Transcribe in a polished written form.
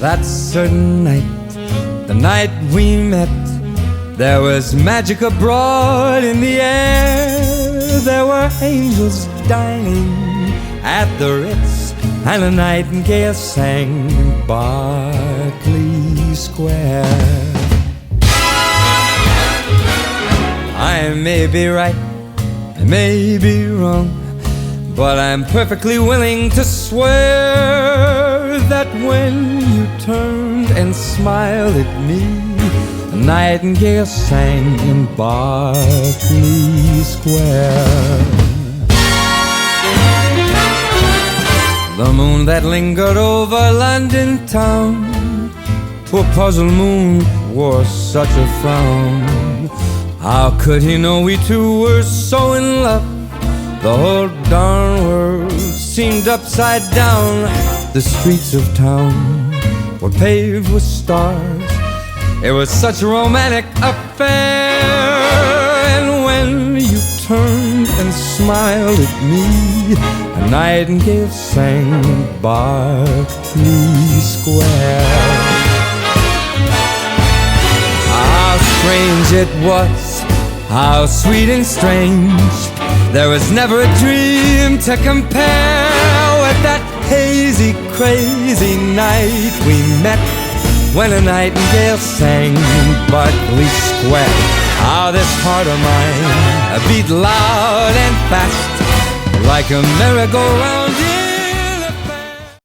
That certain night, the night we met, there was magic abroad in the air. There were angels dining at the Ritz, and a nightingale sang in Berkeley Square. I may be right, I may be wrong, but I'm perfectly willing to swear that when you turned and smiled at me, a nightingale sang in Berkeley Square. The moon that lingered over London town, poor puzzled moon wore such a frown. How could he know we two were so in love? The whole darn world seemed upside down. The streets of town were paved with stars. It was such a romantic affair. And when you turned and smiled at me, a nightingale sang in Berkeley Square. How strange it was, how sweet and strange. There was never a dream to compare with that hazy, crazy night we met, when a nightingale sang in Berkeley Square. How this heart of mine beat loud and fast, like a merry-go-round.